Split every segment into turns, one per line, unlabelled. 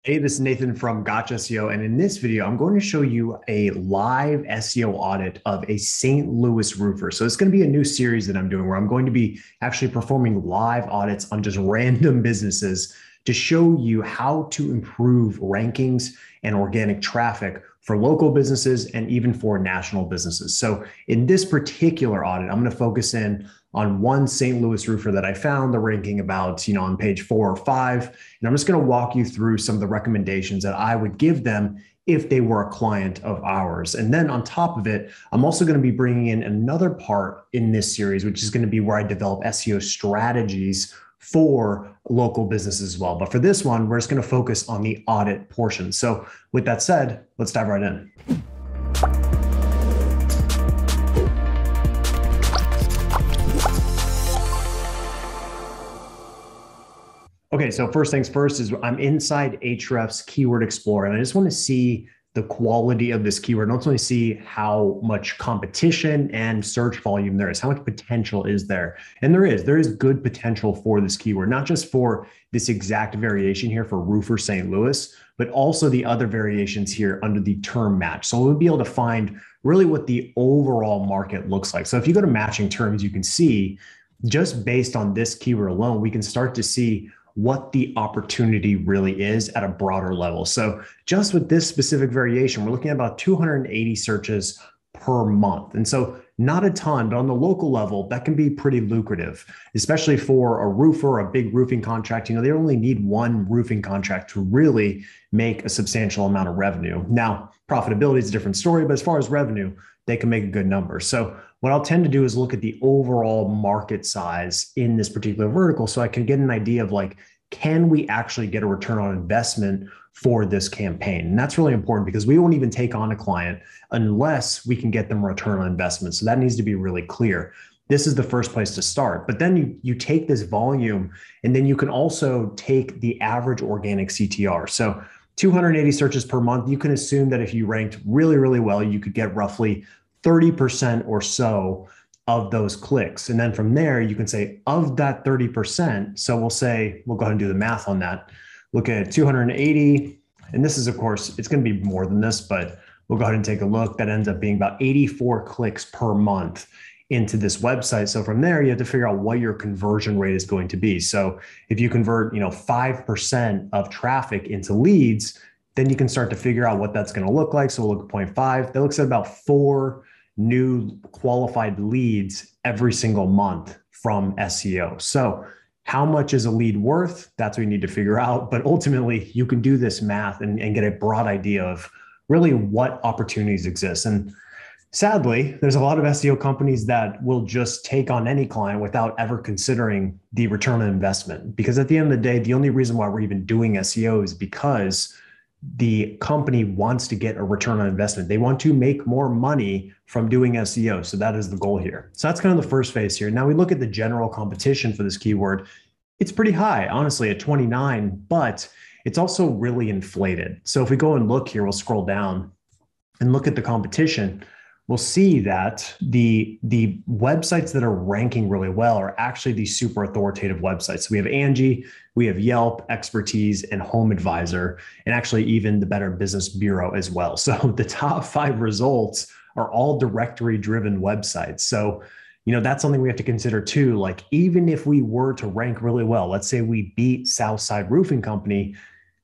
Hey, this is Nathan from Gotcha SEO, and in this video, I'm going to show you a live SEO audit of a St. Louis roofer. So it's going to be a new series that I'm doing where I'm going to be actually performing live audits on just random businesses to show you how to improve rankings and organic traffic for local businesses and even for national businesses. So in this particular audit, I'm going to focus in on one St. Louis roofer that I found, the ranking about, on page 4 or 5. And I'm just going to walk you through some of the recommendations that I would give them if they were a client of ours. And then on top of it, I'm also going to be bringing in another part in this series, which is going to be where I develop SEO strategies for local businesses as well. But for this one, we're just going to focus on the audit portion. So with that said, let's dive right in. Okay, so first things first is I'm inside Ahrefs Keyword Explorer, and I just want to see the quality of this keyword, and ultimately see how much competition and search volume there is, how much potential is there. And there is good potential for this keyword, not just for this exact variation here for roofer St. Louis, but also the other variations here under the term match. So we'll be able to find really what the overall market looks like. So if you go to matching terms, you can see just based on this keyword alone, we can start to see what the opportunity really is at a broader level. So just with this specific variation, we're looking at about 280 searches per month. And so not a ton, but on the local level, that can be pretty lucrative, especially for a roofer, a big roofing contract. They only need one roofing contract to really make a substantial amount of revenue. Now, profitability is a different story, but as far as revenue, they can make a good number. So what I'll tend to do is look at the overall market size in this particular vertical so I can get an idea of can we actually get a return on investment for this campaign? And that's really important because we won't even take on a client unless we can get them a return on investment. So that needs to be really clear. This is the first place to start. But then you take this volume, and then you can also take the average organic CTR. So 280 searches per month, you can assume that if you ranked really, really well, you could get roughly 30% or so of those clicks. And then from there, you can say of that 30%. So we'll go ahead and do the math on that. Look at 280. And this is, of course, it's going to be more than this, but we'll go ahead and take a look. That ends up being about 84 clicks per month into this website. So from there, you have to figure out what your conversion rate is going to be. So if you convert, 5% of traffic into leads, then you can start to figure out what that's going to look like. So we'll look at 0.5. That looks at about 4 new qualified leads every single month from SEO. So how much is a lead worth? That's what you need to figure out. But ultimately, you can do this math and get a broad idea of really what opportunities exist. And sadly, there's a lot of SEO companies that will just take on any client without ever considering the return on investment. Because at the end of the day, the only reason why we're even doing SEO is because the company wants to get a return on investment. They want to make more money from doing SEO. So that is the goal here. So that's kind of the first phase here. Now we look at the general competition for this keyword. It's pretty high, honestly, at 29, but it's also really inflated. So if we go and look here, we'll scroll down and look at the competition. We'll see that the websites that are ranking really well are actually these super authoritative websites. So we have Angie, we have Yelp, Expertise, and Home Advisor, and actually even the Better Business Bureau as well. So the top 5 results are all directory-driven websites. So, that's something we have to consider too. Even if we were to rank really well, let's say we beat Southside Roofing Company,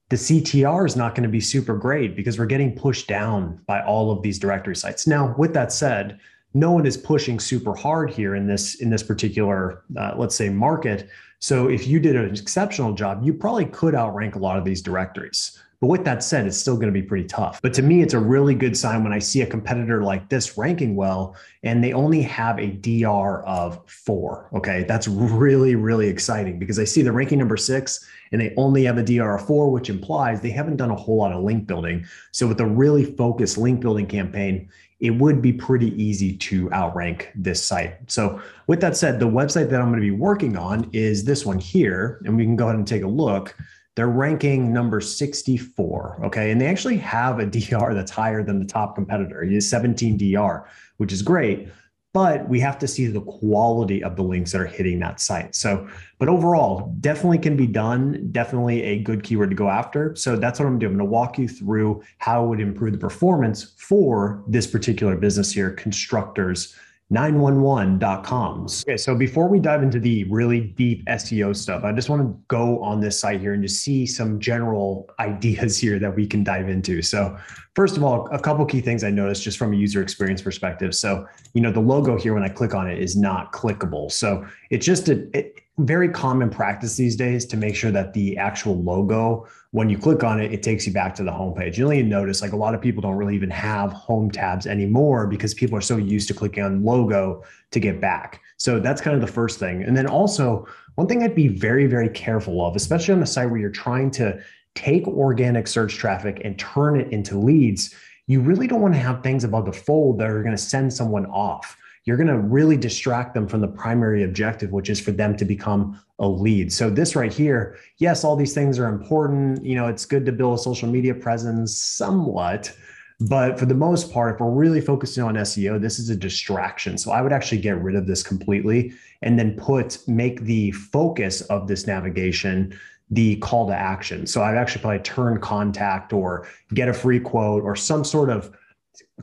the CTR is not going to be super great because we're getting pushed down by all of these directory sites. Now, with that said, no one is pushing super hard here in this particular, let's say, market. So if you did an exceptional job, you probably could outrank a lot of these directories. But with that said, it's still going to be pretty tough. But to me, it's a really good sign when I see a competitor like this ranking well, and they only have a DR of 4. Okay, that's really, really exciting because I see the ranking number 6 and they only have a DR of 4, which implies they haven't done a whole lot of link building. So with a really focused link building campaign, it would be pretty easy to outrank this site. So with that said, the website that I'm going to be working on is this one here, and we can go ahead and take a look. They're ranking number 64, okay? And they actually have a DR that's higher than the top competitor. He has 17 DR, which is great. but we have to see the quality of the links that are hitting that site. So, but overall, definitely can be done, definitely a good keyword to go after. So that's what I'm doing. I'm going to walk you through how it would improve the performance for this particular business here, Constructors 911.coms. Okay, so before we dive into the really deep SEO stuff, I just want to go on this site here and just see some general ideas here that we can dive into. So first of all, a couple key things I noticed just from a user experience perspective. So, the logo here, when I click on it, is not clickable. So it's just a very common practice these days to make sure that the actual logo, when you click on it, it takes you back to the homepage. You'll notice like a lot of people don't really even have home tabs anymore because people are so used to clicking on logo to get back. So that's kind of the first thing. And then also one thing I'd be very, very careful of, especially on the site where you're trying to take organic search traffic and turn it into leads, you really don't want to have things above the fold that are going to send someone off. You're going to really distract them from the primary objective, which is for them to become a lead. So this right here, yes, all these things are important. It's good to build a social media presence somewhat, but for the most part, if we're really focusing on SEO, this is a distraction. So I would actually get rid of this completely and then make the focus of this navigation the call to action. So I'd actually probably turn contact or get a free quote or some sort of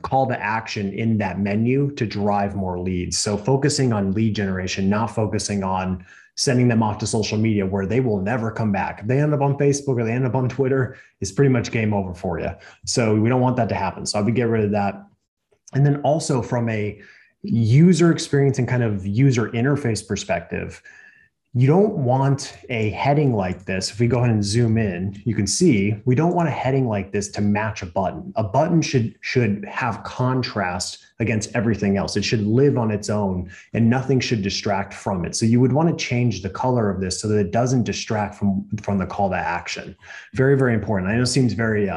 call to action in that menu to drive more leads. So focusing on lead generation, not focusing on sending them off to social media where they will never come back. If they end up on Facebook or they end up on Twitter, it's pretty much game over for you. So we don't want that to happen. So I would get rid of that. And then also from a user experience and kind of user interface perspective, you don't want a heading like this. If we go ahead and zoom in, you can see we don't want a heading like this to match a button. A button should have contrast against everything else. It should live on its own and nothing should distract from it. So you would want to change the color of this so that it doesn't distract from the call to action. Very, very important. I know it seems very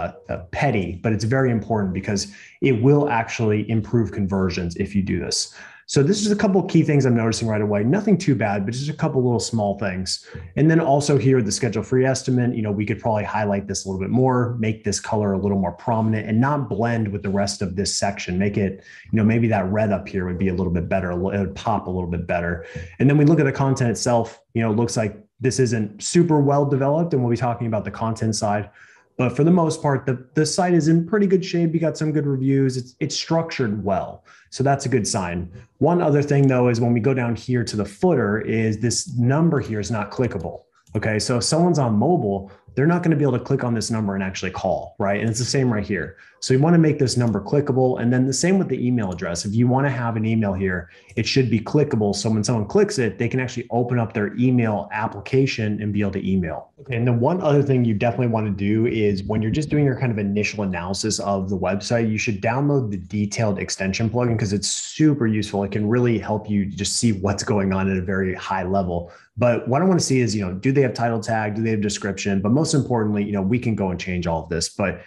petty, but it's very important because it will actually improve conversions if you do this. So this is a couple of key things I'm noticing right away. Nothing too bad, but just a couple little small things. And then also here, the schedule free estimate, we could probably highlight this a little bit more, make this color a little more prominent and not blend with the rest of this section. Make it, maybe that red up here would be a little bit better. It would pop a little bit better. And then we look at the content itself, it looks like this isn't super well developed and we'll be talking about the content side. But for the most part, the site is in pretty good shape. You got some good reviews. It's structured well. So that's a good sign. One other thing, though, is when we go down here to the footer is this number here is not clickable. Okay, so if someone's on mobile, they're not going to be able to click on this number and actually call, right? And it's the same right here. So you want to make this number clickable. And then the same with the email address. If you want to have an email here, it should be clickable. So when someone clicks it, they can actually open up their email application and be able to email. Okay, and then one other thing you definitely want to do is when you're just doing your kind of initial analysis of the website, you should download the detailed extension plugin because it's super useful. It can really help you just see what's going on at a very high level. But what I want to see is, do they have title tag? Do they have description? But most importantly, we can go and change all of this. But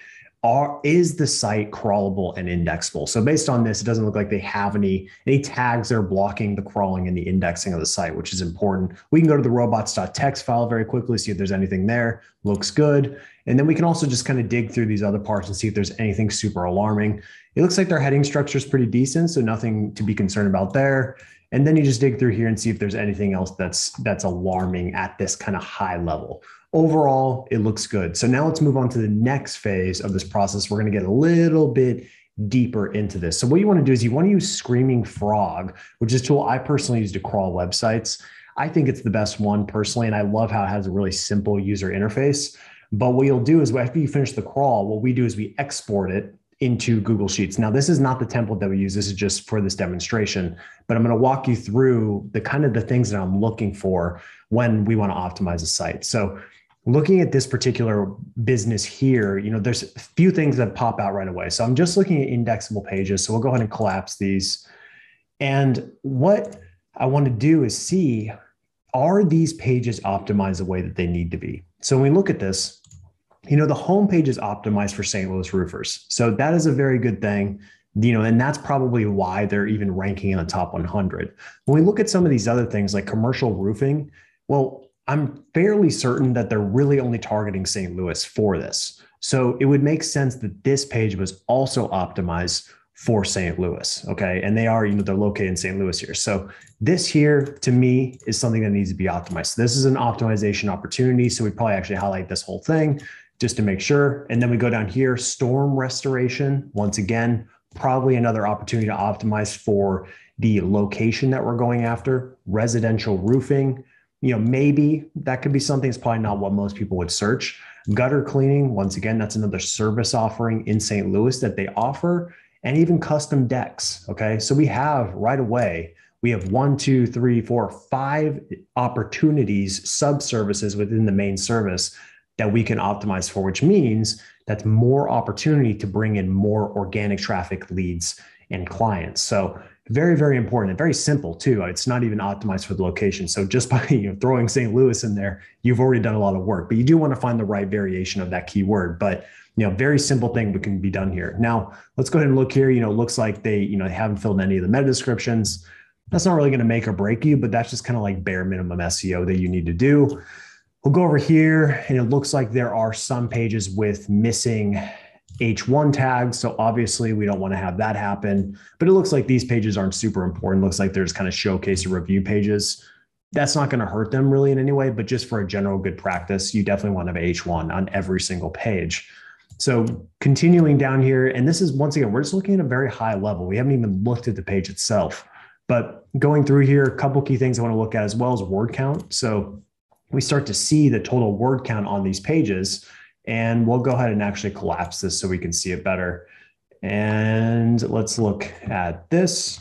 is the site crawlable and indexable? So based on this, it doesn't look like they have any tags that are blocking the crawling and the indexing of the site, which is important. We can go to the robots.txt file very quickly, see if there's anything there. Looks good. And then we can also just kind of dig through these other parts and see if there's anything super alarming. It looks like their heading structure is pretty decent, so nothing to be concerned about there. And then you just dig through here and see if there's anything else that's alarming at this kind of high level. Overall, it looks good. So now let's move on to the next phase of this process. We're going to get a little bit deeper into this. So what you want to do is you want to use Screaming Frog, which is a tool I personally use to crawl websites. I think it's the best one personally, and I love how it has a really simple user interface. But what you'll do is after you finish the crawl, what we do is we export it into Google Sheets. Now, this is not the template that we use. This is just for this demonstration, but I'm going to walk you through the kind of the things that I'm looking for when we want to optimize a site. So looking at this particular business here, there's a few things that pop out right away. So I'm just looking at indexable pages. So we'll go ahead and collapse these. And what I want to do is see, are these pages optimized the way that they need to be? So when we look at this, the homepage is optimized for St. Louis roofers. So that is a very good thing, and that's probably why they're even ranking in the top 100. When we look at some of these other things like commercial roofing, well, I'm fairly certain that they're really only targeting St. Louis for this. So it would make sense that this page was also optimized for St. Louis. Okay. And they are, they're located in St. Louis here. So this here to me is something that needs to be optimized. So this is an optimization opportunity. So we probably actually highlight this whole thing just to make sure. And then we go down here, storm restoration. Once again, probably another opportunity to optimize for the location that we're going after. Residential roofing, maybe that could be something. It's probably not what most people would search. Gutter cleaning, once again, that's another service offering in St. Louis that they offer, and even custom decks. Okay. So we have right away, we have 1, 2, 3, 4, 5 opportunities, sub-services within the main service that we can optimize for, which means that's more opportunity to bring in more organic traffic leads and clients. So very, very important and very simple too. It's not even optimized for the location. So just by throwing St. Louis in there, you've already done a lot of work, but you do want to find the right variation of that keyword. But very simple thing that can be done here. Now let's go ahead and look here. Looks like they haven't filled any of the meta descriptions. That's not really going to make or break you, but that's just kind of like bare minimum SEO that you need to do. We'll go over here, and it looks like there are some pages with missing H1 tags. So obviously we don't want to have that happen, but it looks like these pages aren't super important. It looks like there's kind of showcase or review pages. That's not going to hurt them really in any way, but just for a general good practice, you definitely want to have H1 on every single page. So continuing down here, and this is, once again, we're just looking at a very high level. We haven't even looked at the page itself, but going through here, a couple key things I want to look at as well as word count. So we start to see the total word count on these pages, and we'll go ahead and actually collapse this so we can see it better. And let's look at this,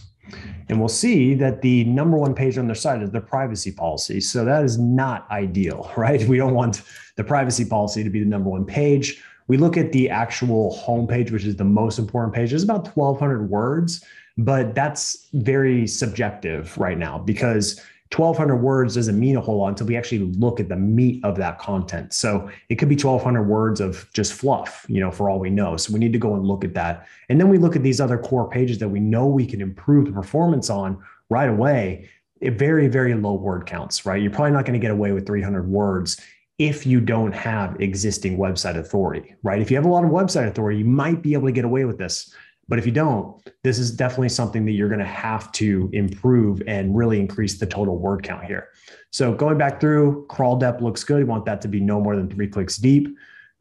and we'll see that the number one page on their site is their privacy policy. So that is not ideal, right? We don't want the privacy policy to be the number one page. We look at the actual homepage, which is the most important page. It's about 1,200 words, but that's very subjective right now because 1,200 words doesn't mean a whole lot until we actually look at the meat of that content. So it could be 1,200 words of just fluff, for all we know. So we need to go and look at that. And then we look at these other core pages that we know we can improve the performance on right away. Very, very low word counts, right? You're probably not going to get away with 300 words if you don't have existing website authority, right? If you have a lot of website authority, you might be able to get away with this. But if you don't, this is definitely something that you're going to have to improve and really increase the total word count here. So going back through, crawl depth looks good. You want that to be no more than 3 clicks deep.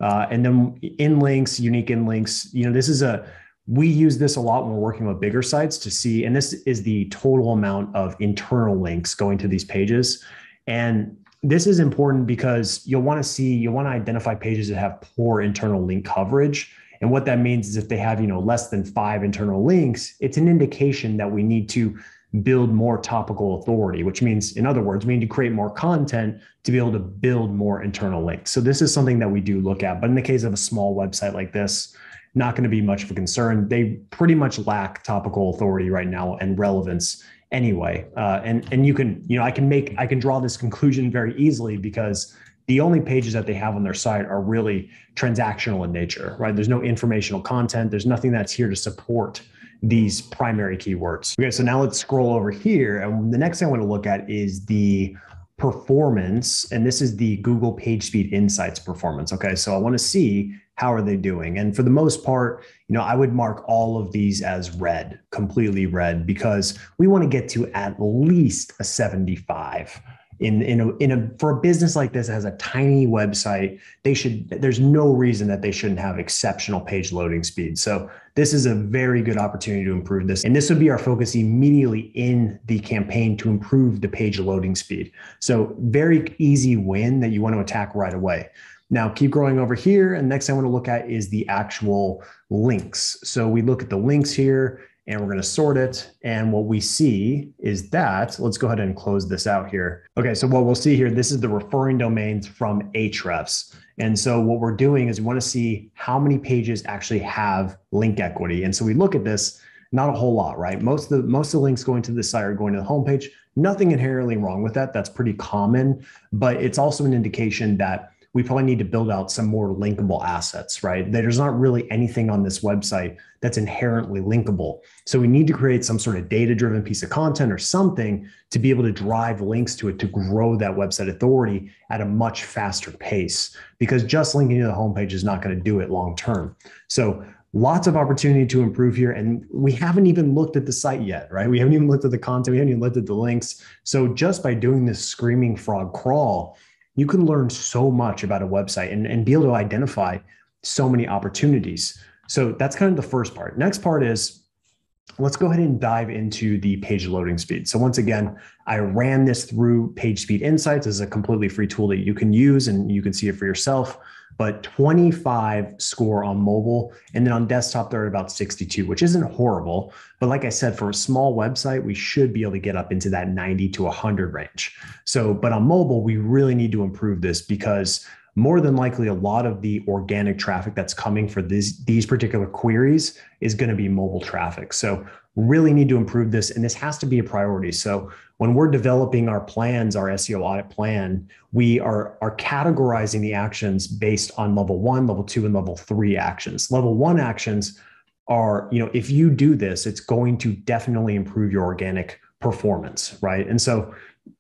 And then in links, unique in links, we use this a lot when we're working with bigger sites to see, and this is the total amount of internal links going to these pages. And this is important because you'll want to identify pages that have poor internal link coverage. And what that means is if they have, less than 5 internal links, it's an indication that we need to build more topical authority, which means, in other words, we need to create more content to be able to build more internal links. So this is something that we do look at. But in the case of a small website like this, not going to be much of a concern. They pretty much lack topical authority right now and relevance anyway. And you can, I can draw this conclusion very easily because the only pages that they have on their site are really transactional in nature, right? There's no informational content. There's nothing that's here to support these primary keywords. Okay, so now let's scroll over here. And the next thing I want to look at is the performance. And this is the Google PageSpeed Insights performance. Okay, so I want to see how are they doing. And for the most part, I would mark all of these as red, completely red, because we want to get to at least a 75. For a business like this that has a tiny website, there's no reason that they shouldn't have exceptional page loading speed. So this is a very good opportunity to improve this. And this would be our focus immediately in the campaign to improve the page loading speed. So very easy win that you want to attack right away. Now keep growing over here. And next thing I want to look at is the actual links. So we look at the links here, and we're going to sort it. And what we see is that, let's go ahead and close this out here. Okay, so what we'll see here, this is the referring domains from Ahrefs. And so what we're doing is we want to see how many pages actually have link equity. And so we look at this, not a whole lot, right? Most of the links going to this site are going to the homepage. Nothing inherently wrong with that. That's pretty common, but it's also an indication that we probably need to build out some more linkable assets, right? There's not really anything on this website that's inherently linkable. So we need to create some sort of data-driven piece of content or something to be able to drive links to it to grow that website authority at a much faster pace, because just linking to the homepage is not going to do it long-term. So lots of opportunity to improve here. And we haven't even looked at the site yet, right? We haven't even looked at the content. We haven't even looked at the links. So just by doing this Screaming Frog crawl, you can learn so much about a website and be able to identify so many opportunities. So that's kind of the first part. Next part is, let's go ahead and dive into the page loading speed. So once again, I ran this through PageSpeed Insights as a completely free tool that you can use and you can see it for yourself. But 25 score on mobile, and then on desktop, they're at about 62, which isn't horrible. But like I said, for a small website, we should be able to get up into that 90 to 100 range. So, but on mobile, we really need to improve this because more than likely, a lot of the organic traffic that's coming for these particular queries is going to be mobile traffic. So really need to improve this, and this has to be a priority. So when we're developing our plans, our SEO audit plan, we are categorizing the actions based on level 1, level 2, and level 3 actions. Level 1 actions are, if you do this, it's going to definitely improve your organic performance, right? And so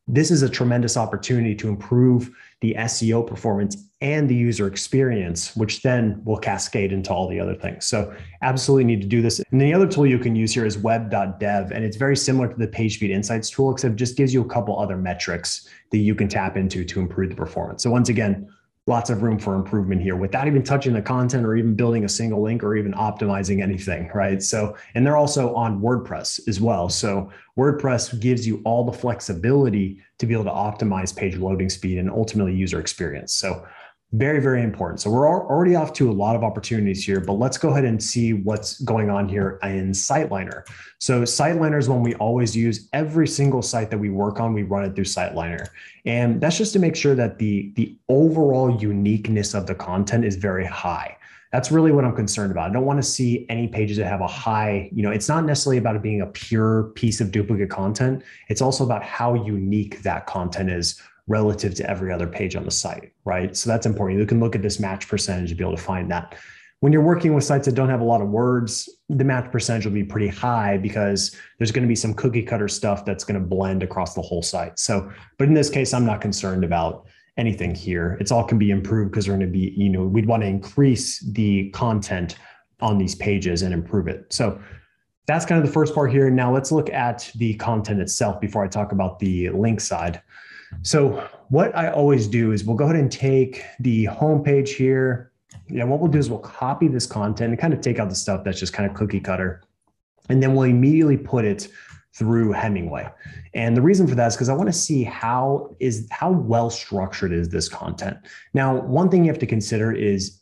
this is a tremendous opportunity to improve the SEO performance and the user experience, which then will cascade into all the other things. So absolutely need to do this. And the other tool you can use here is web.dev. And it's very similar to the PageSpeed Insights tool, except it just gives you a couple other metrics that you can tap into to improve the performance. So once again, lots of room for improvement here without even touching the content or even building a single link or even optimizing anything, right? So, and they're also on WordPress as well. So WordPress gives you all the flexibility to be able to optimize page loading speed and ultimately user experience. So very, very important. So we're already off to a lot of opportunities here, but let's go ahead and see what's going on here in SiteLiner. So SiteLiner is one we always use. Every single site that we work on, we run it through SiteLiner. And that's just to make sure that the overall uniqueness of the content is very high. That's really what I'm concerned about. I don't want to see any pages that have a high, it's not necessarily about it being a pure piece of duplicate content. It's also about how unique that content is relative to every other page on the site, right? So that's important. You can look at this match percentage to be able to find that. When you're working with sites that don't have a lot of words, the match percentage will be pretty high because there's going to be some cookie cutter stuff that's going to blend across the whole site. So, but in this case, I'm not concerned about anything here. It's all can be improved because we're going to be, we'd want to increase the content on these pages and improve it. So that's kind of the first part here. Now let's look at the content itself before I talk about the link side. So what I always do is we'll go ahead and take the homepage here. What we'll do is we'll copy this content and kind of take out the stuff that's just kind of cookie cutter. And then we'll immediately put it through Hemingway. And the reason for that is because I want to see how well structured is this content. Now, one thing you have to consider is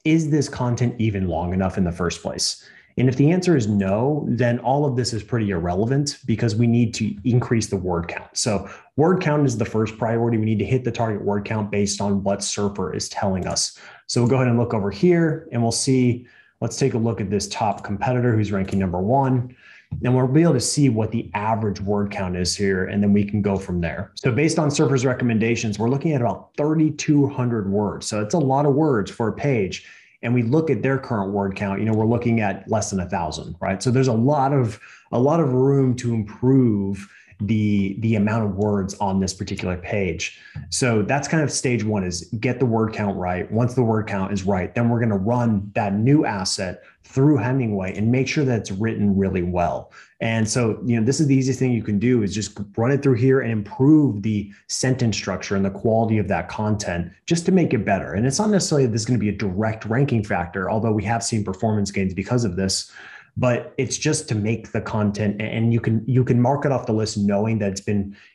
this content even long enough in the first place? And if the answer is no, then all of this is pretty irrelevant because we need to increase the word count. So word count is the first priority. We need to hit the target word count based on what Surfer is telling us. So we'll go ahead and look over here and we'll see, let's take a look at this top competitor who's ranking number 1. And we'll be able to see what the average word count is here, and then we can go from there. So based on Surfer's recommendations, we're looking at about 3,200 words. So it's a lot of words for a page. And we look at their current word count, we're looking at less than 1,000, right? So there's a lot of room to improve the amount of words on this particular page. So that's kind of stage 1 is get the word count right. Once the word count is right, then we're going to run that new asset through Hemingway and make sure that it's written really well. And so, this is the easiest thing you can do is just run it through here and improve the sentence structure and the quality of that content just to make it better. And it's not necessarily that this is going to be a direct ranking factor, although we have seen performance gains because of this. But it's just to make the content, and you can mark it off the list knowing that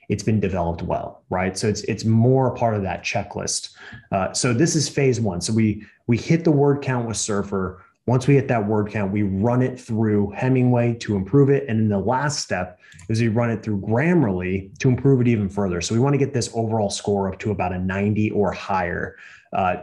it's been developed well, right? So it's more a part of that checklist. So this is phase 1. So we hit the word count with Surfer. Once we hit that word count, we run it through Hemingway to improve it. And then the last step is we run it through Grammarly to improve it even further. So we want to get this overall score up to about a 90 or higher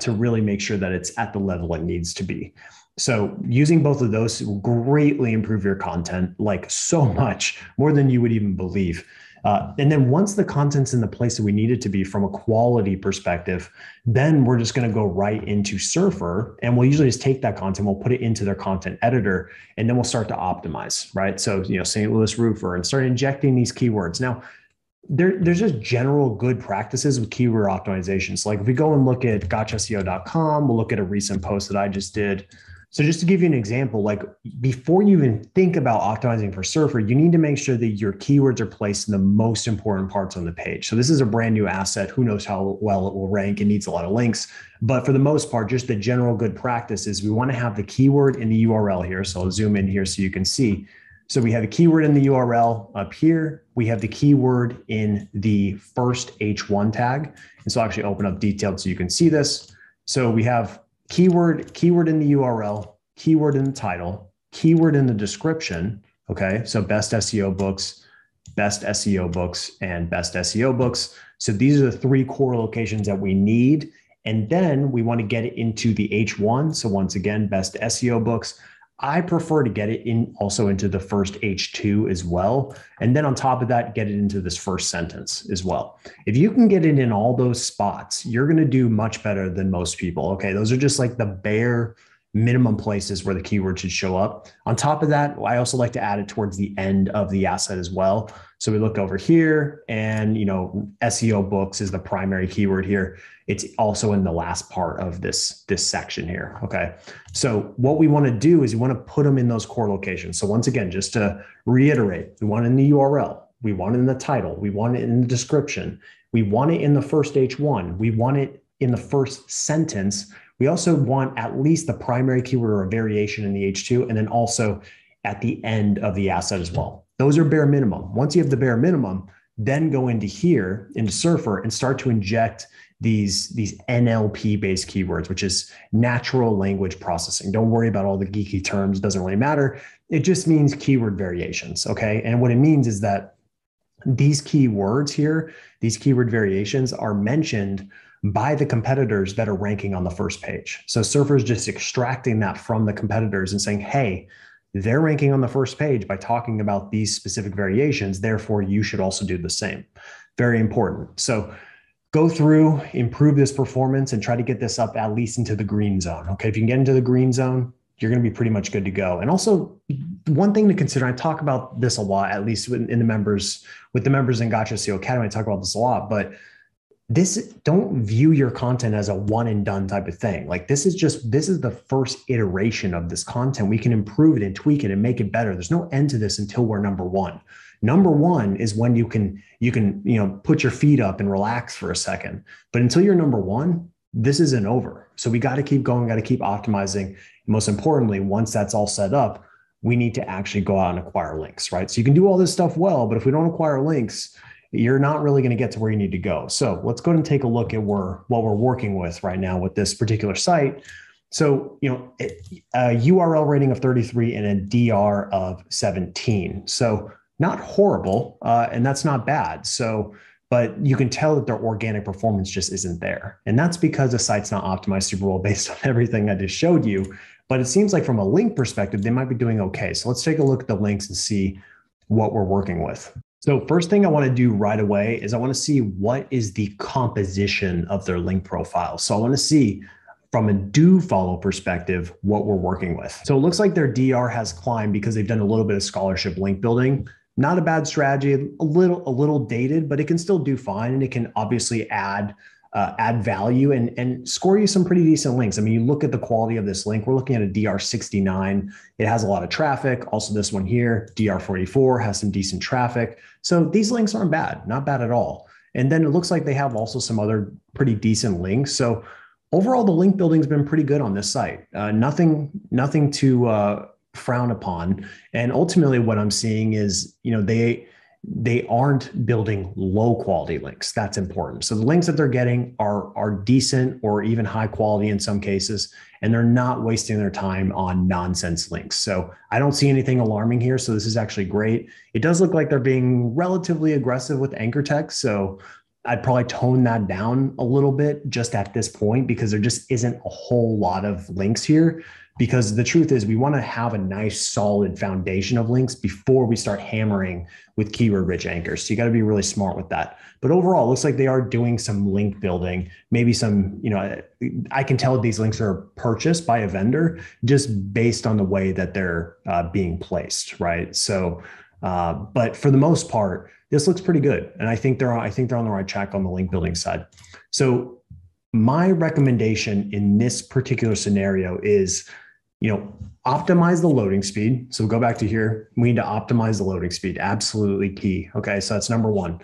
to really make sure that it's at the level it needs to be. So using both of those will greatly improve your content, like so much more than you would even believe. And then once the content's in the place that we need it to be from a quality perspective, then we're just going to go right into Surfer, and we'll usually just take that content, we'll put it into their content editor, and then we'll start to optimize, right? So, St. Louis roofer, and start injecting these keywords. Now, there's just general good practices with keyword optimizations. Like if we go and look at gotchaseo.com, we'll look at a recent post that I just did. So just to give you an example, like before you even think about optimizing for Surfer, you need to make sure that your keywords are placed in the most important parts on the page. So this is a brand new asset. Who knows how well it will rank? It needs a lot of links. But for the most part, just the general good practice is we want to have the keyword in the URL here. So I'll zoom in here so you can see. So we have a keyword in the URL up here. We have the keyword in the first H1 tag. And so I'll actually open up detailed so you can see this. So we have keyword in the URL, keyword in the title, keyword in the description. Okay, so best SEO books, best SEO books, and best SEO books. So these are the three core locations that we need. And then we want to get it into the H1. So once again, best SEO books. I prefer to get it in also into the first H2 as well. And then on top of that, get it into this first sentence as well. If you can get it in all those spots, you're going to do much better than most people. Okay. Those are just like the bare minimum places where the keyword should show up. On top of that, I also like to add it towards the end of the asset as well. So we look over here and, SEO books is the primary keyword here. It's also in the last part of this section here. Okay. So what we want to do is we want to put them in those core locations. So once again, just to reiterate, we want it in the URL, we want it in the title, we want it in the description, we want it in the first H1, we want it in the first sentence. We also want at least the primary keyword or a variation in the H2, and then also at the end of the asset as well. Those are bare minimum. Once you have the bare minimum, then go into here, into Surfer, and start to inject these NLP-based keywords, which is natural language processing. Don't worry about all the geeky terms. It doesn't really matter. It just means keyword variations, okay? And what it means is that these keywords here, these keyword variations are mentioned by the competitors that are ranking on the first page. So Surfer is just extracting that from the competitors and saying, hey, they're ranking on the first page by talking about these specific variations. Therefore, you should also do the same. Very important. So go through, improve this performance, and try to get this up at least into the green zone. Okay, if you can get into the green zone, you're going to be pretty much good to go. And also, one thing to consider, I talk about this a lot, at least with the members in Gotcha SEO Academy, I talk about this a lot, but don't view your content as a one and done type of thing. Like this is the first iteration of this content. We can improve it and tweak it and make it better. There's no end to this until we're number one. Number one is when you can put your feet up and relax for a second. But until you're number one, this isn't over. So we got to keep going, got to keep optimizing. And most importantly, once that's all set up, we need to actually go out and acquire links, right? So you can do all this stuff well, but if we don't acquire links, you're not really going to get to where you need to go. So let's go ahead and take a look at what we're working with right now with this particular site. So, a URL rating of 33 and a DR of 17. So not horrible, and that's not bad. So, but you can tell that their organic performance just isn't there. And that's because the site's not optimized super well based on everything I just showed you. But it seems like from a link perspective, they might be doing okay. So let's take a look at the links and see what we're working with. So first thing I want to do right away is I want to see what is the composition of their link profile. So I want to see from a do follow perspective what we're working with. So it looks like their DR has climbed because they've done a little bit of scholarship link building. Not a bad strategy, a little dated, but it can still do fine, and it can obviously add value and score you some pretty decent links. I mean, you look at the quality of this link, we're looking at a DR 69. It has a lot of traffic. Also this one here, DR 44, has some decent traffic. So these links aren't bad, not bad at all. And then it looks like they have also some other pretty decent links. So overall, the link building's been pretty good on this site. Nothing to frown upon. And ultimately what I'm seeing is, they aren't building low quality links. That's important. So the links that they're getting are decent or even high quality in some cases, and they're not wasting their time on nonsense links. So I don't see anything alarming here. So this is actually great. It does look like they're being relatively aggressive with anchor text. So I'd probably tone that down a little bit just at this point, because there just isn't a whole lot of links here. Because the truth is, we want to have a nice solid foundation of links before we start hammering with keyword rich anchors. So you got to be really smart with that. But overall, it looks like they are doing some link building, maybe some, I can tell these links are purchased by a vendor just based on the way that they're being placed, right? So, but for the most part, this looks pretty good. And I think they're on the right track on the link building side. So my recommendation in this particular scenario is optimize the loading speed. So go back to here. We need to optimize the loading speed. Absolutely key. Okay. So that's number one.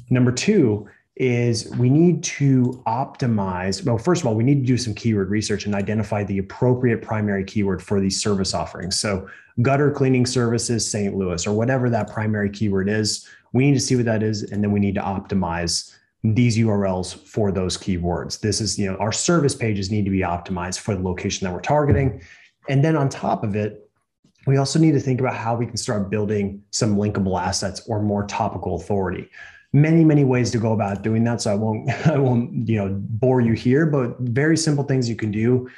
Number two is we need to optimize. Well, first of all, we need to do some keyword research and identify the appropriate primary keyword for these service offerings. So gutter cleaning services, St. Louis, or whatever that primary keyword is. We need to see what that is. And then we need to optimize these URLs for those keywords. This is, our service pages need to be optimized for the location that we're targeting. And then on top of it, we also need to think about how we can start building some linkable assets or more topical authority. Many, many ways to go about doing that. So I won't, bore you here, but very simple things you can do.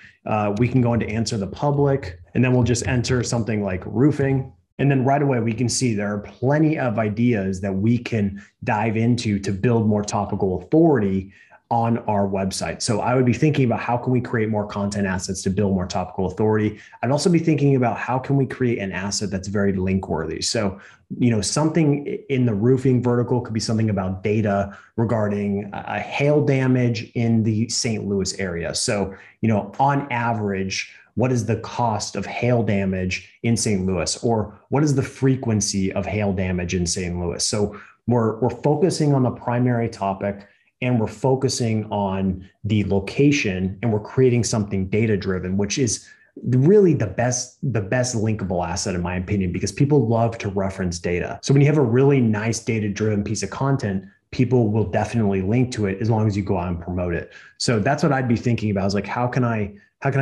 We can go into answer the public, and then we'll just enter something like roofing. And then right away, we can see there are plenty of ideas that we can dive into to build more topical authority on our website. So I would be thinking about how can we create more content assets to build more topical authority. I'd also be thinking about how can we create an asset that's very link worthy. So, something in the roofing vertical could be something about data regarding hail damage in the St. Louis area. So, on average, what is the cost of hail damage in St. Louis, or what is the frequency of hail damage in St. Louis? So we're focusing on the primary topic, and we're focusing on the location, and we're creating something data driven, which is really the best linkable asset in my opinion, because people love to reference data. So when you have a really nice data driven piece of content, people will definitely link to it as long as you go out and promote it. So that's what I'd be thinking about, is like, how can I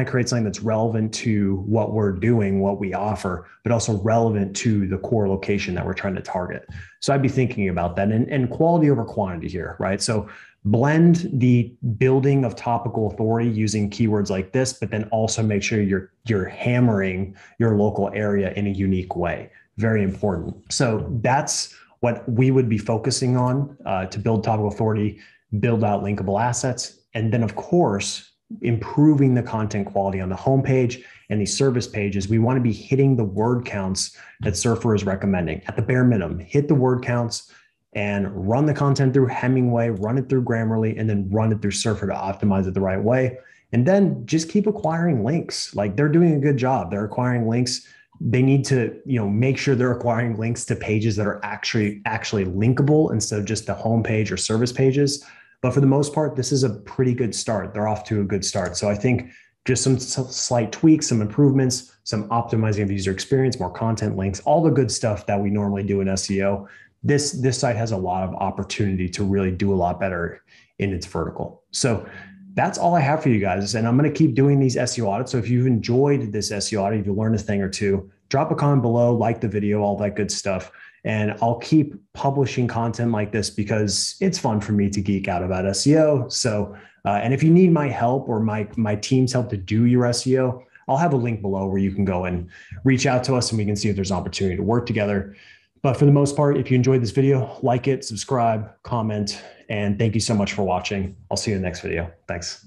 create something that's relevant to what we're doing, what we offer, but also relevant to the core location that we're trying to target? So I'd be thinking about that, and quality over quantity here, right? So blend the building of topical authority using keywords like this, but then also make sure you're hammering your local area in a unique way. Very important. So that's what we would be focusing on to build topical authority, build out linkable assets, and then of course, improving the content quality on the homepage and these service pages. We want to be hitting the word counts that Surfer is recommending. At the bare minimum, hit the word counts and run the content through Hemingway, run it through Grammarly, and then run it through Surfer to optimize it the right way. And then just keep acquiring links. Like, they're doing a good job. They're acquiring links. They need to, make sure they're acquiring links to pages that are actually linkable instead of just the homepage or service pages. But for the most part, this is a pretty good start. They're off to a good start. So I think just some slight tweaks, some improvements, some optimizing of user experience, more content links, all the good stuff that we normally do in SEO. This site has a lot of opportunity to really do a lot better in its vertical. So that's all I have for you guys. And I'm going to keep doing these SEO audits. So if you've enjoyed this SEO audit, if you learned a thing or two, drop a comment below, like the video, all that good stuff. And I'll keep publishing content like this because it's fun for me to geek out about SEO. So, and if you need my help or my team's help to do your SEO, I'll have a link below where you can go and reach out to us and we can see if there's an opportunity to work together. But for the most part, if you enjoyed this video, like it, subscribe, comment, and thank you so much for watching. I'll see you in the next video. Thanks.